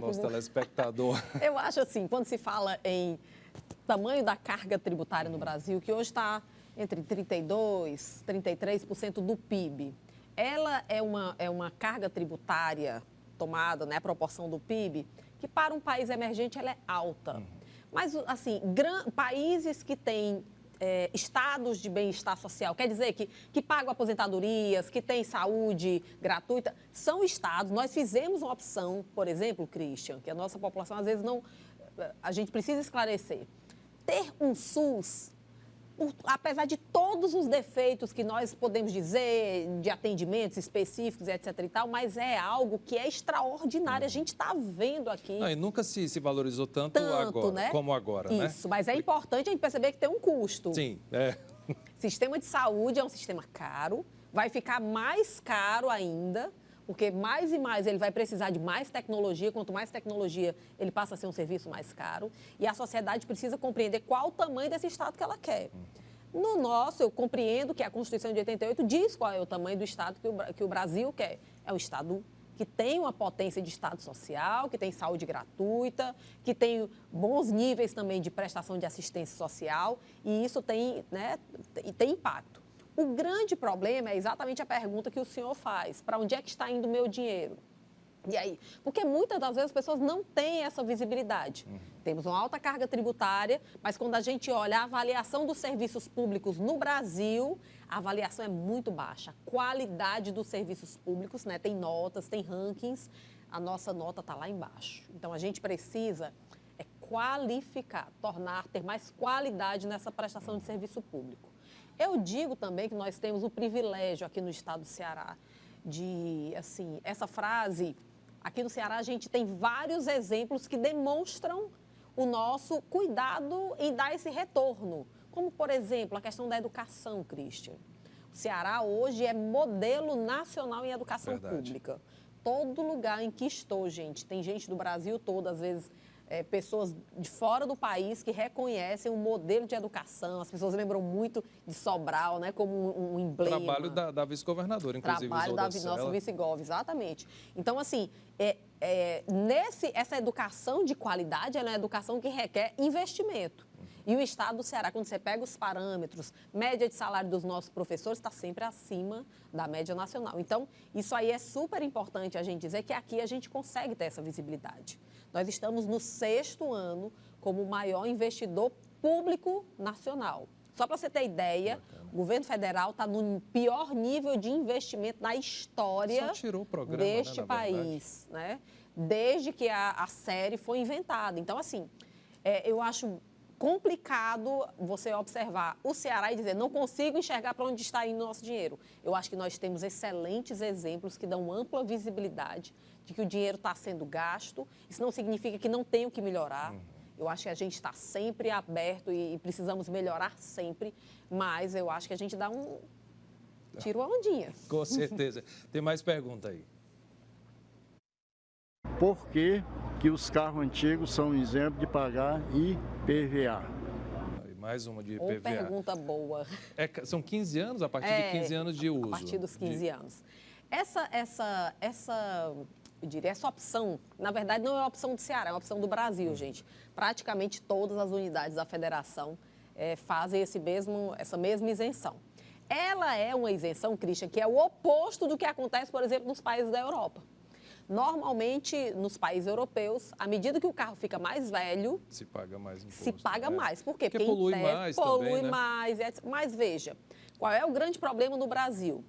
nosso telespectador. Eu acho assim, quando se fala em tamanho da carga tributária no Brasil, que hoje está entre 32% e 33% do PIB, ela é uma carga tributária tomada, né, a proporção do PIB, que para um país emergente ela é alta. Mas, assim, países que têm estados de bem-estar social, quer dizer que pagam aposentadorias, que têm saúde gratuita, são estados. Nós fizemos uma opção, por exemplo, Christian, que a nossa população às vezes não... A gente precisa esclarecer. Ter um SUS, apesar de todos os defeitos que nós podemos dizer, de atendimentos específicos, etc. e tal, mas é algo que é extraordinário. A gente está vendo aqui. Não, e nunca se valorizou tanto agora, né? Como agora, né? Isso, mas é importante a gente perceber que tem um custo. Sim, Sistema de saúde é um sistema caro, vai ficar mais caro ainda, porque mais e mais ele vai precisar de mais tecnologia. Quanto mais tecnologia, ele passa a ser um serviço mais caro. E a sociedade precisa compreender qual o tamanho desse Estado que ela quer. No nosso, eu compreendo que a Constituição de 88 diz qual é o tamanho do Estado que o Brasil quer. É um Estado que tem uma potência de Estado social, que tem saúde gratuita, que tem bons níveis também de prestação de assistência social, e isso tem impacto. O grande problema é exatamente a pergunta que o senhor faz: para onde é que está indo o meu dinheiro? E aí? Porque muitas das vezes as pessoas não têm essa visibilidade. Temos uma alta carga tributária, mas quando a gente olha a avaliação dos serviços públicos no Brasil, a avaliação é muito baixa. A qualidade dos serviços públicos, né, tem notas, tem rankings, a nossa nota está lá embaixo. Então, a gente precisa qualificar, ter mais qualidade nessa prestação de serviço público. Eu digo também que nós temos o privilégio aqui no estado do Ceará de, assim, essa frase, aqui no Ceará a gente tem vários exemplos que demonstram o nosso cuidado em dar esse retorno. Como, por exemplo, a questão da educação, Christian. O Ceará hoje é modelo nacional em educação pública. Todo lugar em que estou, gente, tem gente do Brasil todo, às vezes... pessoas de fora do país que reconhecem o modelo de educação. As pessoas lembram muito de Sobral, né, como um emblema. Trabalho da vice-governadora, inclusive. Trabalho da nossa vice-gov, exatamente. Então, assim, essa educação de qualidade, ela é uma educação que requer investimento. E o estado do Ceará, quando você pega os parâmetros, média de salário dos nossos professores está sempre acima da média nacional. Então, isso aí é super importante a gente dizer que aqui a gente consegue ter essa visibilidade. Nós estamos no 6º ano como o maior investidor público nacional. Só para você ter ideia, o governo federal está no pior nível de investimento na história deste país, né? Desde que a série foi inventada. Então, assim, eu acho complicado você observar o Ceará e dizer: não consigo enxergar para onde está indo o nosso dinheiro. Eu acho que nós temos excelentes exemplos que dão ampla visibilidade de que o dinheiro está sendo gasto. Isso não significa que não tem o que melhorar. Eu acho que a gente está sempre aberto e precisamos melhorar sempre, mas eu acho que a gente dá tira uma ondinha. Com certeza. Tem mais pergunta aí. Por que os carros antigos são isentos de pagar IPVA? Mais uma de IPVA. Pergunta boa. São 15 anos, a partir de 15 anos de uso. A partir dos 15 anos. Eu diria, essa opção, na verdade, não é uma opção do Ceará, é uma opção do Brasil, gente. Praticamente todas as unidades da federação fazem essa mesma isenção. Ela é uma isenção, Christian, que é o oposto do que acontece, por exemplo, nos países da Europa. Normalmente, nos países europeus, à medida que o carro fica mais velho... Se paga mais imposto. Se paga mais. Por quê? Porque polui mais polui mais. Mas veja, qual é o grande problema no Brasil?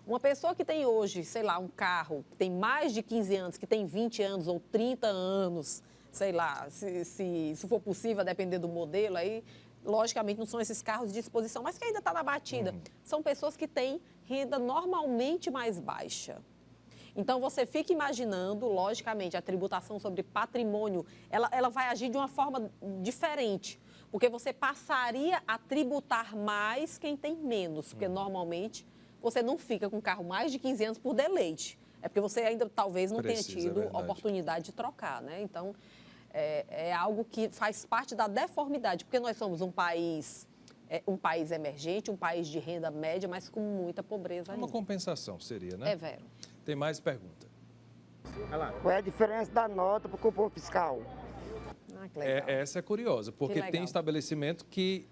Uma pessoa que tem hoje, sei lá, um carro que tem mais de 15 anos, que tem 20 anos ou 30 anos, sei lá, se for possível, a depender do modelo, aí logicamente não são esses carros de exposição, mas que ainda está na batida. São pessoas que têm renda normalmente mais baixa. Então, você fica imaginando, logicamente, a tributação sobre patrimônio, ela vai agir de uma forma diferente, porque você passaria a tributar mais quem tem menos, porque normalmente você não fica com um carro mais de 15 anos por deleite. É porque você ainda talvez não tenha tido oportunidade de trocar, né? Então, é algo que faz parte da deformidade, porque nós somos um país emergente, um país de renda média, mas com muita pobreza ainda. Uma compensação seria, né? É, Vero. Tem mais pergunta. Qual é a diferença da nota para o cupom fiscal? Ah, que legal. Essa é curiosa, porque tem estabelecimento que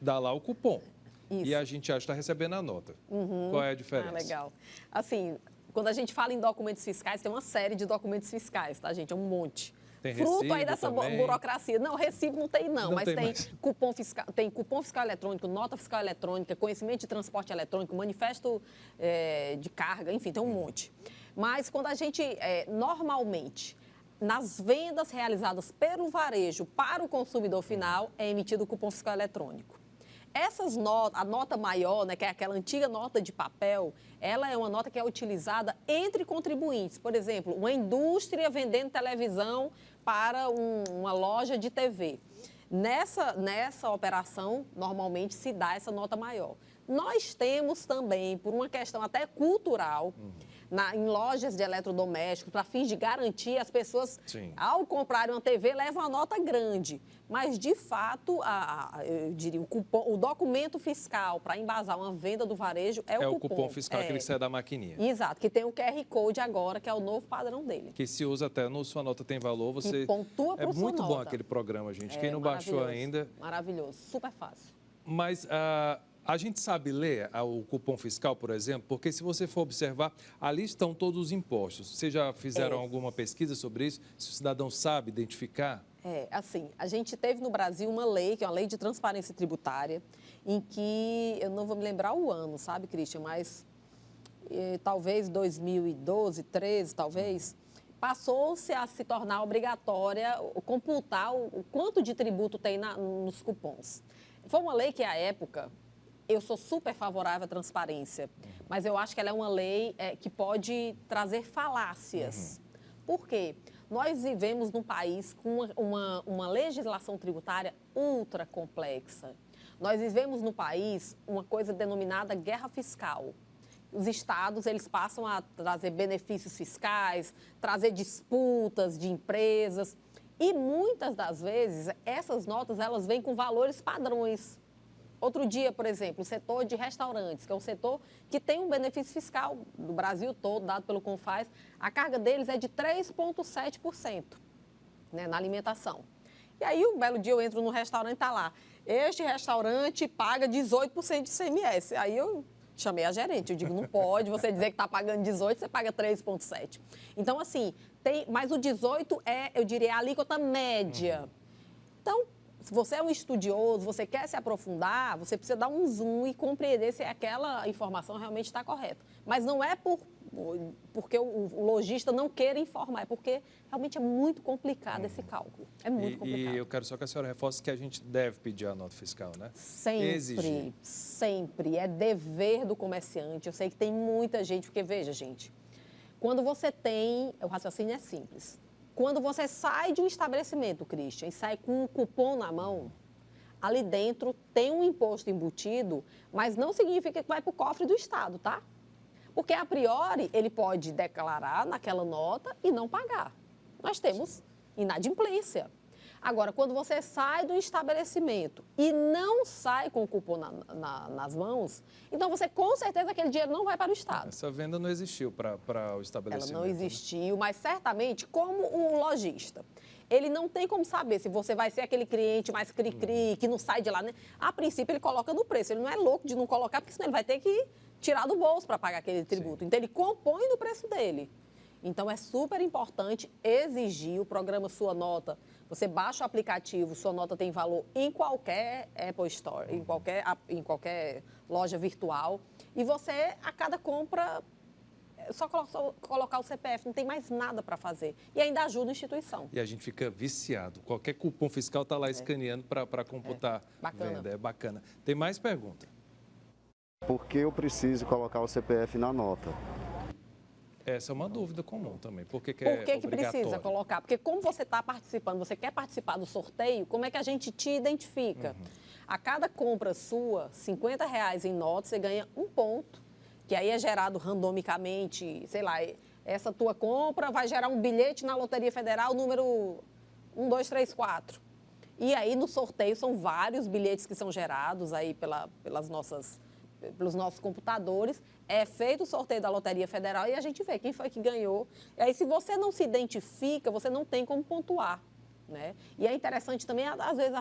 dá lá o cupom. Isso. E a gente acha que está recebendo a nota. Qual é a diferença? Ah, legal. Assim, quando a gente fala em documentos fiscais, tem uma série de documentos fiscais, tá, gente? É um monte. Tem Fruto aí recibo dessa também? Burocracia. Não, recibo não tem não, mas tem mais. cupom fiscal eletrônico, nota fiscal eletrônica, conhecimento de transporte eletrônico, manifesto de carga, enfim, tem um monte. Mas quando a gente, normalmente, nas vendas realizadas pelo varejo para o consumidor final, é emitido o cupom fiscal eletrônico. Essas notas, a nota maior, né, que é aquela antiga nota de papel, ela é uma nota que é utilizada entre contribuintes. Por exemplo, uma indústria vendendo televisão para uma loja de TV. Nessa operação, normalmente se dá essa nota maior. Nós temos também, por uma questão até cultural, em lojas de eletrodomésticos, para fins de garantir, as pessoas, ao comprarem uma TV, levam a nota grande. Mas, de fato, eu diria, o documento fiscal para embasar uma venda do varejo é o cupom. É o cupom fiscal, aquele que sai da maquininha. Exato, que tem o QR Code agora, que é o novo padrão dele. Que se usa até no Sua Nota Tem Valor, você... E pontua por É sua muito bom nota. aquele programa, gente. Quem não baixou ainda... Maravilhoso, super fácil. Mas a gente sabe ler o cupom fiscal, por exemplo, porque se você for observar, ali estão todos os impostos. Vocês já fizeram alguma pesquisa sobre isso? Se o cidadão sabe identificar? Assim, a gente teve no Brasil uma lei, que é uma lei de transparência tributária, em que, eu não vou me lembrar o ano, sabe, Christian, mas talvez 2012, 13, talvez, passou-se a se tornar obrigatória computar o quanto de tributo tem nos cupons. Foi uma lei que, à época, eu sou super favorável à transparência, mas eu acho que ela é uma lei que pode trazer falácias. Por quê? Nós vivemos num país com uma legislação tributária ultra complexa. Nós vivemos no país uma coisa denominada guerra fiscal. Os estados, eles passam a trazer benefícios fiscais, trazer disputas de empresas. E muitas das vezes, essas notas, elas vêm com valores padrões. Outro dia, por exemplo, o setor de restaurantes, que é um setor que tem um benefício fiscal do Brasil todo, dado pelo Confaz, a carga deles é de 3,7%, né, na alimentação. E aí, um belo dia eu entro no restaurante e está lá, este restaurante paga 18% de ICMS. Aí eu chamei a gerente, eu digo, não pode você dizer que está pagando 18%, você paga 3,7%. Então, assim, mas o 18% eu diria, a alíquota média. Então, se você é um estudioso, você quer se aprofundar, você precisa dar um zoom e compreender se aquela informação realmente está correta. Mas não é porque o lojista não queira informar, é porque realmente é muito complicado esse cálculo. É muito complicado. E eu quero só que a senhora reforce que a gente deve pedir a nota fiscal, né? Sempre, exigir. Sempre. É dever do comerciante. Eu sei que tem muita gente, porque veja, gente, quando você tem, o raciocínio é simples. Quando você sai de um estabelecimento, Christian, e sai com um cupom na mão, ali dentro tem um imposto embutido, mas não significa que vai para o cofre do Estado, tá? Porque, a priori, ele pode declarar naquela nota e não pagar. Nós temos inadimplência. Agora, quando você sai do estabelecimento e não sai com o cupom nas mãos, então você, com certeza, aquele dinheiro não vai para o Estado. Essa venda não existiu para o estabelecimento. Ela não existiu, mas certamente, como o lojista, ele não tem como saber se você vai ser aquele cliente mais cri-cri, que não sai de lá, né? A princípio, ele coloca no preço. Ele não é louco de não colocar, porque senão ele vai ter que tirar do bolso para pagar aquele tributo. Então, ele compõe no preço dele. Então, é super importante exigir o programa Sua Nota. Você baixa o aplicativo, Sua Nota tem valor em qualquer Apple Store, em qualquer loja virtual. E você, a cada compra, só colocar o CPF, não tem mais nada para fazer. E ainda ajuda a instituição. E a gente fica viciado. Qualquer cupom fiscal está lá escaneando para computar venda. É bacana. Tem mais pergunta? Por que eu preciso colocar o CPF na nota? Essa é uma dúvida comum também. Por que precisa colocar? Porque como você está participando, você quer participar do sorteio, como é que a gente te identifica? A cada compra sua, R$50 em nota, você ganha 1 ponto, que aí é gerado randomicamente, sei lá, essa tua compra vai gerar um bilhete na Loteria Federal, número 1234. E aí no sorteio são vários bilhetes que são gerados aí pelos nossos computadores, é feito o sorteio da Loteria Federal e a gente vê quem foi que ganhou. E aí, se você não se identifica, você não tem como pontuar, né? E é interessante também, às vezes,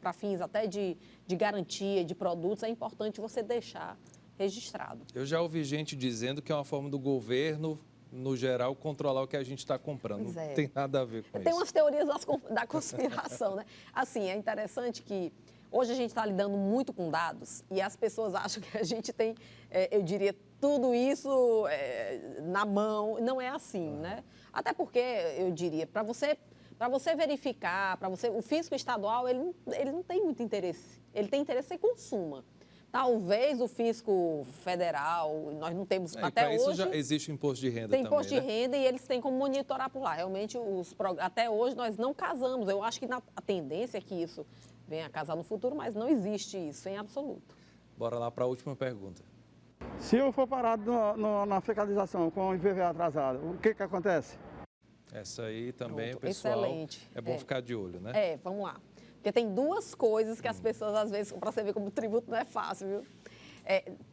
para fins até de garantia de produtos, é importante você deixar registrado. Eu já ouvi gente dizendo que é uma forma do governo, no geral, controlar o que a gente está comprando. Não tem nada a ver com isso. Tem umas teorias da conspiração, né? Assim, é interessante que hoje a gente está lidando muito com dados e as pessoas acham que a gente tem, eu diria, tudo isso na mão. Não é assim, né? Até porque, eu diria, para você verificar, o fisco estadual, ele não tem muito interesse. Ele tem interesse em que você consuma. Talvez o fisco federal, nós não temos até hoje... Para isso já existe imposto de renda também, Tem imposto de renda e eles têm como monitorar por lá. Realmente, até hoje nós não casamos. Eu acho que a tendência é que isso venha a casar no futuro, mas não existe isso em absoluto. Bora lá para a última pergunta. Se eu for parado na fiscalização com o IPVA atrasado, o que acontece? Essa aí também, Pronto, pessoal, excelente. é bom ficar de olho, né? Vamos lá. Porque tem duas coisas que as pessoas, às vezes, para você ver como o tributo não é fácil, viu?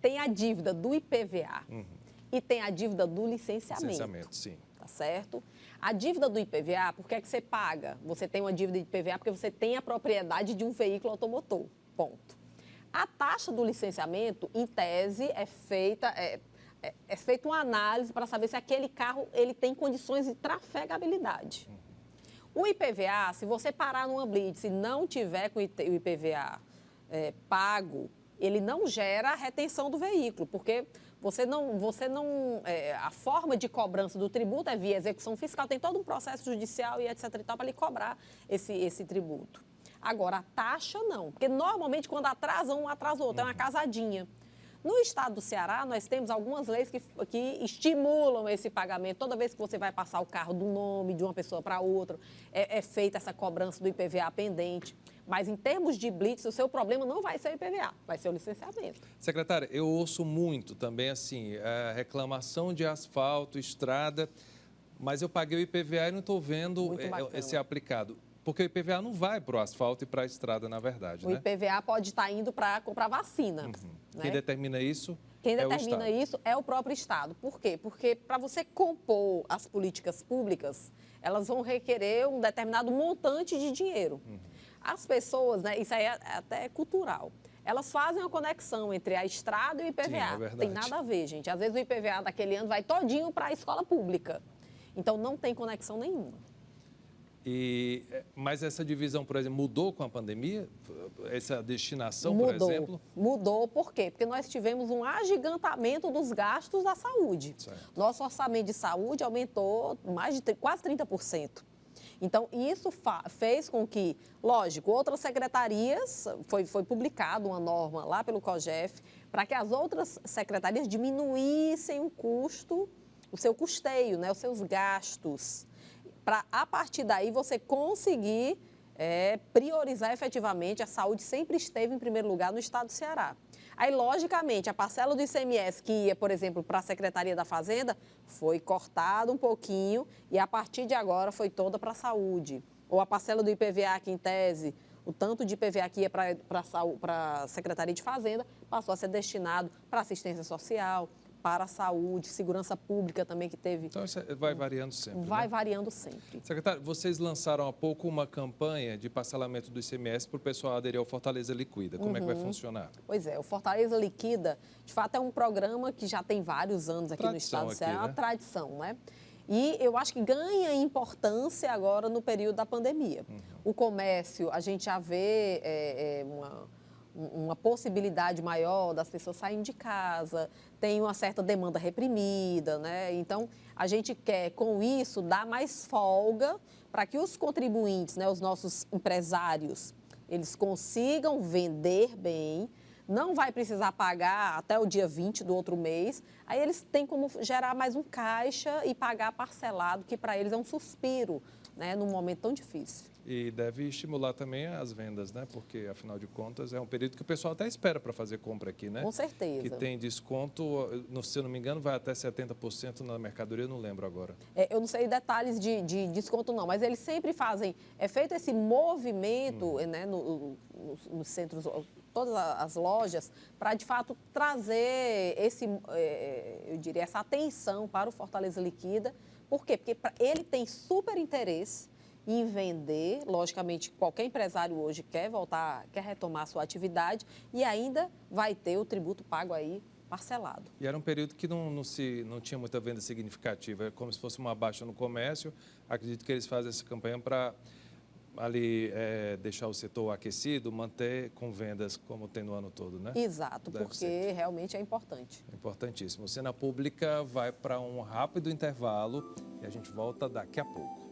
Tem a dívida do IPVA e tem a dívida do licenciamento. Licenciamento, sim. Tá certo? A dívida do IPVA, por que é que você paga? Você tem uma dívida de IPVA porque você tem a propriedade de um veículo automotor. Ponto. A taxa do licenciamento, em tese, é feita uma análise para saber se aquele carro ele tem condições de trafegabilidade. O IPVA, se você parar numa blitz e não tiver com o IPVA pago, ele não gera a retenção do veículo, porque a forma de cobrança do tributo é via execução fiscal, tem todo um processo judicial e etc e tal para lhe cobrar esse tributo. Agora, a taxa não, porque normalmente quando atrasa um, atrasa o outro, é uma casadinha. No estado do Ceará, nós temos algumas leis que estimulam esse pagamento. Toda vez que você vai passar o carro do nome de uma pessoa para outra, é feita essa cobrança do IPVA pendente. Mas em termos de blitz, o seu problema não vai ser o IPVA, vai ser o licenciamento. Secretária, eu ouço muito também, assim, reclamação de asfalto, estrada, mas eu paguei o IPVA e não estou vendo esse aplicado. Porque o IPVA não vai para o asfalto e para a estrada, na verdade, né? O IPVA pode estar indo para comprar vacina. Né? Quem determina isso Quem determina isso é o próprio Estado. Por quê? Porque para você compor as políticas públicas, elas vão requerer um determinado montante de dinheiro. As pessoas, né, isso aí é até cultural, elas fazem a conexão entre a estrada e o IPVA. Sim, é verdade. Tem nada a ver, gente. Às vezes o IPVA daquele ano vai todinho para a escola pública. Então não tem conexão nenhuma. Mas essa divisão, por exemplo, mudou com a pandemia? Essa destinação, mudou, por exemplo? Mudou, por quê? Porque nós tivemos um agigantamento dos gastos da saúde. Certo. Nosso orçamento de saúde aumentou quase 30%. Então, isso fez com que, lógico, outras secretarias, foi publicada uma norma lá pelo COGEF, para que as outras secretarias diminuíssem o seu custeio, né, os seus gastos, para, a partir daí, você conseguir priorizar efetivamente. A saúde sempre esteve em primeiro lugar no estado do Ceará. Aí, logicamente, a parcela do ICMS que ia, por exemplo, para a Secretaria da Fazenda, foi cortada um pouquinho e, a partir de agora, foi toda para a saúde. Ou a parcela do IPVA, que, em tese, o tanto de IPVA que ia para a Secretaria de Fazenda, passou a ser destinado para assistência social, para a saúde, segurança pública também que teve. Então, isso vai variando sempre, Vai variando sempre. Secretário, vocês lançaram há pouco uma campanha de parcelamento do ICMS para o pessoal aderir ao Fortaleza Liquida. Como é que vai funcionar? Pois é, o Fortaleza Liquida, de fato, é um programa que já tem vários anos aqui no estado do Ceará, é uma tradição, né? E eu acho que ganha importância agora no período da pandemia. O comércio, a gente já vê uma possibilidade maior das pessoas saírem de casa, tem uma certa demanda reprimida, né? Então, a gente quer, com isso, dar mais folga para que os contribuintes, né, os nossos empresários, eles consigam vender bem, não vai precisar pagar até o dia 20 do outro mês, aí eles têm como gerar mais um caixa e pagar parcelado, que para eles é um suspiro, né, num momento tão difícil. E deve estimular também as vendas, né? Porque, afinal de contas, é um período que o pessoal até espera para fazer compra aqui, né? Com certeza. Que tem desconto, se eu não me engano, vai até 70% na mercadoria, eu não lembro agora. Eu não sei detalhes de desconto, não, mas eles sempre fazem, é feito esse movimento, né, nos centros, todas as lojas, para, de fato, trazer eu diria, essa atenção para o Fortaleza Liquida. Por quê? Porque ele tem super interesse em vender, logicamente, qualquer empresário hoje quer retomar a sua atividade e ainda vai ter o tributo pago aí parcelado. E era um período que não tinha muita venda significativa, é como se fosse uma baixa no comércio. Acredito que eles fazem essa campanha para ali deixar o setor aquecido, manter com vendas como tem no ano todo, né? Exato, porque realmente é importante. É importantíssimo. O Cena Pública vai para um rápido intervalo e a gente volta daqui a pouco.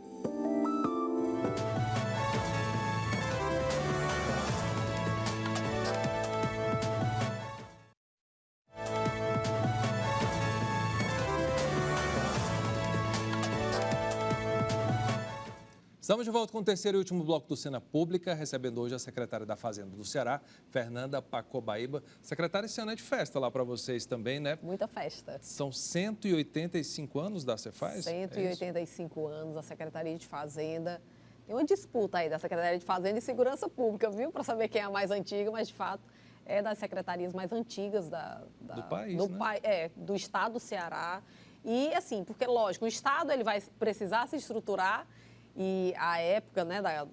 Estamos de volta com o terceiro e último bloco do Cena Pública, recebendo hoje a secretária da Fazenda do Ceará, Fernanda Pacobaíba. Secretária, esse ano é de festa lá para vocês também, né? Muita festa. São 185 anos da Cefaz? 185 anos, a Secretaria de Fazenda. Tem uma disputa aí da Secretaria de Fazenda e Segurança Pública, viu? Para saber quem é a mais antiga, mas de fato é das secretarias mais antigas do país, né? Do estado do Ceará. E assim, porque lógico, o estado ele vai precisar se estruturar. E a época, né, da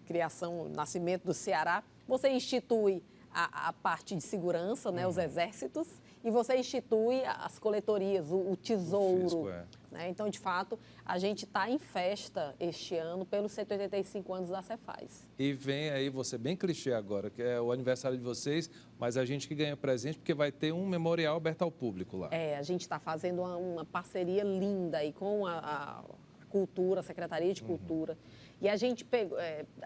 criação, nascimento do Ceará, você institui a parte de segurança, né, os exércitos, e você institui as coletorias, o tesouro. Fisco, né? Então, de fato, a gente está em festa este ano pelos 185 anos da Cefaz. E vem aí, você bem clichê agora, que é o aniversário de vocês, mas a gente que ganha presente, porque vai ter um memorial aberto ao público lá. A gente está fazendo uma parceria linda aí com a Cultura, a Secretaria de Cultura. E a gente pegou...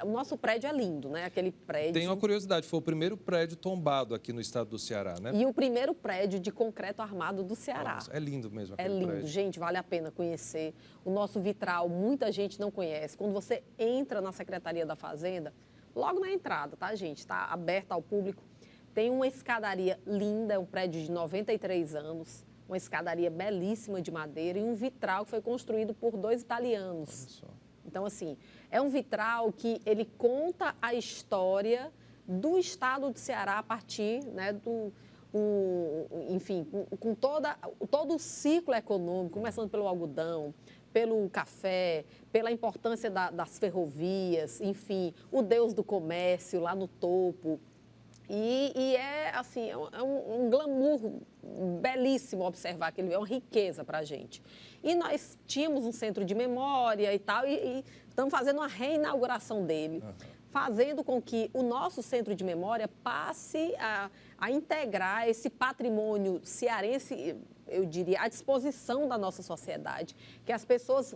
o nosso prédio é lindo, né? Aquele prédio... Tem uma curiosidade, foi o primeiro prédio tombado aqui no estado do Ceará, né? E o primeiro prédio de concreto armado do Ceará. Nossa, é lindo mesmo aquele prédio. É lindo, gente, vale a pena conhecer. O nosso vitral, muita gente não conhece. Quando você entra na Secretaria da Fazenda, logo na entrada, tá, gente? Está aberta ao público. Tem uma escadaria linda, é um prédio de 93 anos. Uma escadaria belíssima de madeira e um vitral que foi construído por 2 italianos. Então, assim, é um vitral que ele conta a história do estado do Ceará a partir, né, com todo o ciclo econômico, começando pelo algodão, pelo café, pela importância das ferrovias, enfim, o Deus do comércio lá no topo. E assim, é um glamour belíssimo observar aquilo, é uma riqueza para a gente. E nós tínhamos um centro de memória e tal, e estamos fazendo uma reinauguração dele, fazendo com que o nosso centro de memória passe a integrar esse patrimônio cearense, eu diria, à disposição da nossa sociedade, que as pessoas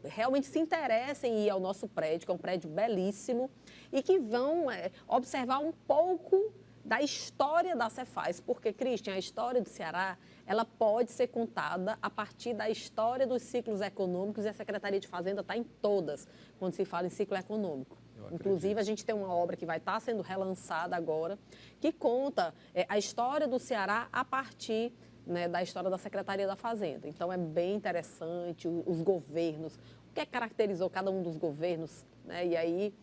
realmente se interessem em ir ao nosso prédio, que é um prédio belíssimo, e que vão observar um pouco da história da Cefaz, porque, Cristian, a história do Ceará, ela pode ser contada a partir da história dos ciclos econômicos, e a Secretaria de Fazenda está em todas, quando se fala em ciclo econômico. Inclusive, a gente tem uma obra que vai estar sendo relançada agora, que conta a história do Ceará a partir, né, da história da Secretaria da Fazenda. Então, é bem interessante os governos, o que caracterizou cada um dos governos, né? E aí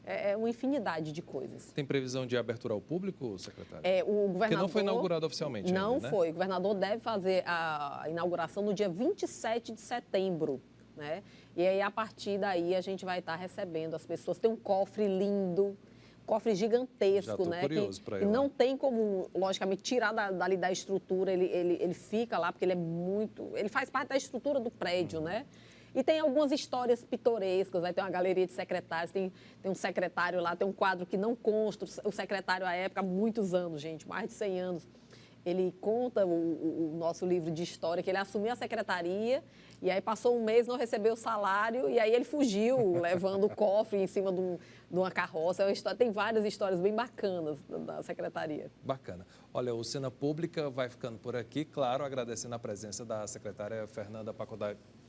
é uma infinidade de coisas. Tem previsão de abertura ao público, secretário? O governador... Porque não foi inaugurado oficialmente não ainda, né? foi. O governador deve fazer a inauguração no dia 27 de setembro, né? E aí, a partir daí, a gente vai estar recebendo as pessoas. Tem um cofre lindo, cofre gigantesco, né? Curioso para ele. Não tem como, logicamente, tirar dali da estrutura, ele fica lá, porque ele é muito... Ele faz parte da estrutura do prédio, né? E tem algumas histórias pitorescas, né? Tem uma galeria de secretários, tem um secretário lá, tem um quadro que não consta, o secretário à época, há muitos anos, gente, mais de 100 anos. Ele conta o nosso livro de história, que ele assumiu a secretaria e aí passou um mês, não recebeu o salário e aí ele fugiu, levando o cofre em cima de uma carroça. É uma história, tem várias histórias bem bacanas da secretaria. Bacana. Olha, o Cena Pública vai ficando por aqui, claro, agradecendo a presença da secretária Fernanda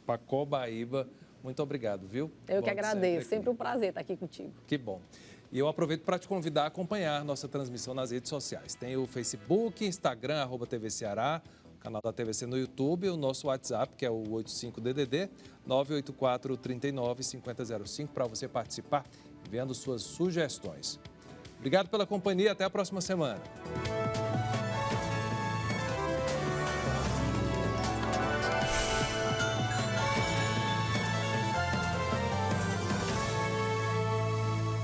Pacobaíba. Muito obrigado, viu? Eu que agradeço, sempre um prazer estar aqui contigo. Que bom. E eu aproveito para te convidar a acompanhar nossa transmissão nas redes sociais. Tem o Facebook, Instagram, @TV Ceará, o canal da TVC no YouTube, o nosso WhatsApp, que é o 85DDD 984 39 5005, para você participar enviando suas sugestões. Obrigado pela companhia, até a próxima semana.